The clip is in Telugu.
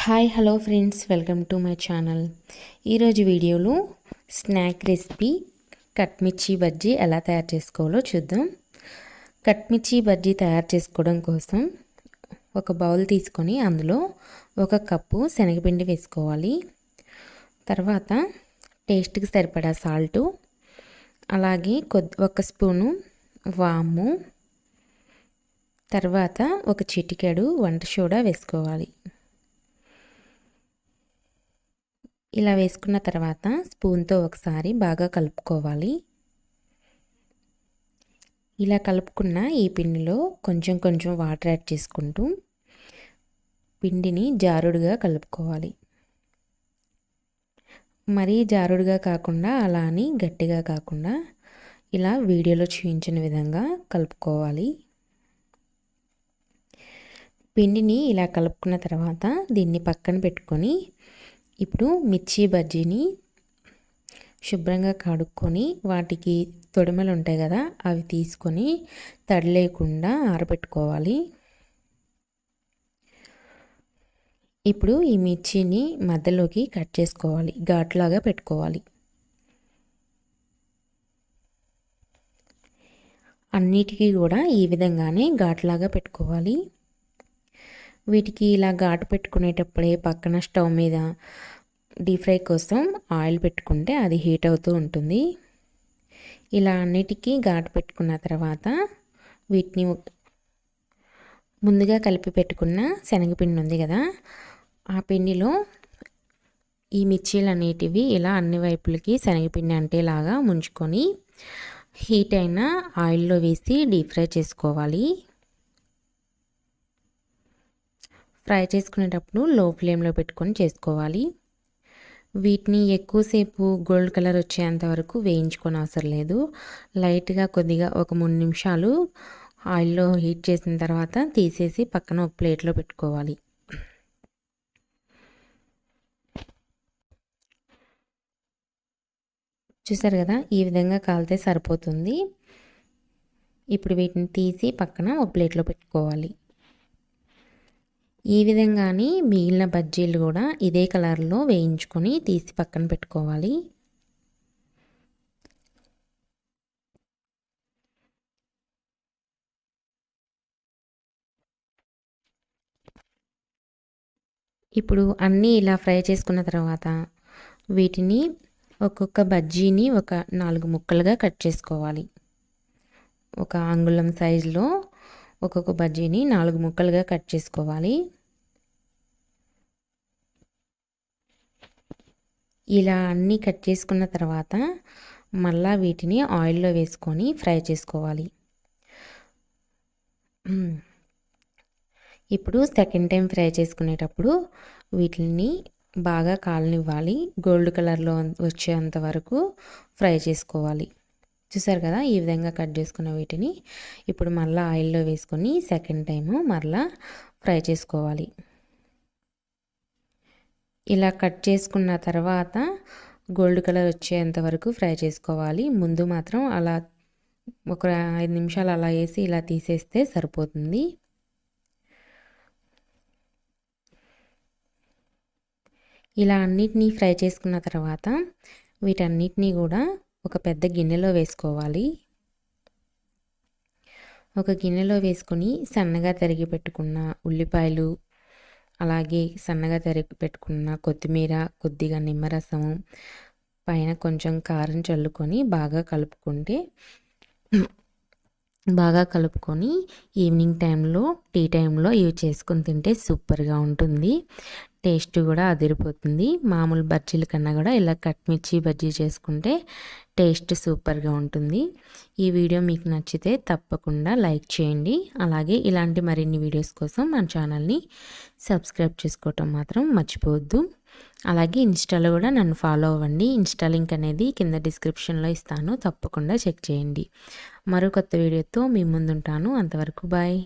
Hi hello friends, welcome to my channel. ఈరోజు వీడియోలో స్నాక్ రెసిపీ కట్ మిర్చి బజ్జీ ఎలా తయారు చేసుకోవాలో చూద్దాం. కట్ మిర్చి బజ్జీ తయారు చేసుకోవడం కోసం ఒక బౌల్ తీసుకొని అందులో 1 కప్పు శనగపిండి వేసుకోవాలి. తర్వాత టేస్ట్కి సరిపడా సాల్టు, అలాగే 1 స్పూను వాము, తర్వాత 1 చిటికెడు వంట సోడా వేసుకోవాలి. ఇలా వేసుకున్న తర్వాత స్పూన్తో ఒకసారి బాగా కలుపుకోవాలి. ఇలా కలుపుకున్న ఈ పిండిలో కొంచెం కొంచెం వాటర్ యాడ్ చేసుకుంటూ పిండిని జారుడుగా కలుపుకోవాలి. మరీ జారుడుగా కాకుండా అలా అని గట్టిగా కాకుండా ఇలా వీడియోలో చూపించిన విధంగా కలుపుకోవాలి. పిండిని ఇలా కలుపుకున్న తర్వాత దీన్ని పక్కన పెట్టుకొని ఇప్పుడు మిర్చి బజ్జీని శుభ్రంగా కడుక్కొని వాటికి తొడిమలు ఉంటాయి కదా, అవి తీసుకొని తడి లేకుండా ఆరబెట్టుకోవాలి. ఇప్పుడు ఈ మిర్చిని మధ్యలోకి కట్ చేసుకోవాలి, ఘాట్లాగా పెట్టుకోవాలి. అన్నిటికీ కూడా ఈ విధంగానే ఘాట్లాగా పెట్టుకోవాలి. వీటికి ఇలా ఘాటు పెట్టుకునేటప్పుడే పక్కన స్టవ్ మీద డీప్ ఫ్రై కోసం ఆయిల్ పెట్టుకుంటే అది హీట్ అవుతూ ఉంటుంది. ఇలా అన్నిటికీ ఘాటు పెట్టుకున్న తర్వాత వీటిని ముందుగా కలిపి పెట్టుకున్న శనగపిండి ఉంది కదా, ఆ పిండిలో ఈ మిర్చీలు అనేటివి ఇలా అన్ని వైపులకి శనగపిండి అంటేలాగా ముంచుకొని హీట్ అయిన ఆయిల్లో వేసి డీప్ ఫ్రై చేసుకోవాలి. ఫ్రై చేసుకునేటప్పుడు లో ఫ్లేమ్లో పెట్టుకొని చేసుకోవాలి. వీటిని ఎక్కువసేపు గోల్డ్ కలర్ వచ్చేంత వరకు వేయించుకొని అవసరం లేదు. లైట్గా కొద్దిగా ఒక 3 నిమిషాలు ఆయిల్లో హీట్ చేసిన తర్వాత తీసేసి పక్కన ఒక ప్లేట్లో పెట్టుకోవాలి. చూసారు కదా, ఈ విధంగా కాలితే సరిపోతుంది. ఇప్పుడు వీటిని తీసి పక్కన ఒక ప్లేట్లో పెట్టుకోవాలి. ఈ విధంగానే మిగిలిన బజ్జీలు కూడా ఇదే కలర్లో వేయించుకొని తీసి పక్కన పెట్టుకోవాలి. ఇప్పుడు అన్నీ ఇలా ఫ్రై చేసుకున్న తర్వాత వీటిని ఒక్కొక్క బజ్జీని ఒక 4 ముక్కలుగా కట్ చేసుకోవాలి. ఒక అంగుళం సైజులో ఒక్కొక్క బజ్జీని 4 ముక్కలుగా కట్ చేసుకోవాలి. ఇలా అన్నీ కట్ చేసుకున్న తర్వాత మళ్ళీ వీటిని ఆయిల్లో వేసుకొని ఫ్రై చేసుకోవాలి. ఇప్పుడు సెకండ్ టైం ఫ్రై చేసుకునేటప్పుడు వీటిని బాగా కాలనివ్వాలి. గోల్డ్ కలర్లో వచ్చేంత వరకు ఫ్రై చేసుకోవాలి. చూసారు కదా, ఈ విధంగా కట్ చేసుకున్న వీటిని ఇప్పుడు మళ్ళీ ఆయిల్లో వేసుకొని సెకండ్ టైము మళ్ళీ ఫ్రై చేసుకోవాలి. ఇలా కట్ చేసుకున్న తర్వాత గోల్డ్ కలర్ వచ్చేంత వరకు ఫ్రై చేసుకోవాలి. ముందు మాత్రం అలా ఒక 5 నిమిషాలు అలా వేసి ఇలా తీసేస్తే సరిపోతుంది. ఇలా అన్నిటినీ ఫ్రై చేసుకున్న తర్వాత వీటన్నిటినీ కూడా ఒక పెద్ద గిన్నెలో వేసుకోవాలి. ఒక గిన్నెలో వేసుకొని సన్నగా తరిగి పెట్టుకున్న ఉల్లిపాయలు, అలాగే సన్నగా తరిగి పెట్టుకున్న కొత్తిమీర, కొద్దిగా నిమ్మరసము, పైన కొంచెం కారం చల్లుకొని బాగా కలుపుకొని ఈవినింగ్ టైంలో టీ టైంలో ఇవి చేసుకొని తింటే సూపర్గా ఉంటుంది. టేస్ట్ కూడా అదిరిపోతుంది. మామూలు బజ్జీల కన్నా కూడా ఇలా కట్ మిర్చి బజ్జీ చేసుకుంటే టేస్ట్ సూపర్గా ఉంటుంది. ఈ వీడియో మీకు నచ్చితే తప్పకుండా లైక్ చేయండి. అలాగే ఇలాంటి మరిన్ని వీడియోస్ కోసం మన ఛానల్ని సబ్స్క్రైబ్ చేసుకోవటం మాత్రం మర్చిపోవద్దు. అలాగే ఇన్స్టాలో కూడా నన్ను ఫాలో అవ్వండి. ఇన్స్టా లింక్ అనేది కింద డిస్క్రిప్షన్లో ఇస్తాను, తప్పకుండా చెక్ చేయండి. మరో కొత్త వీడియోతో మీ ముందుంటాను. అంతవరకు బాయ్.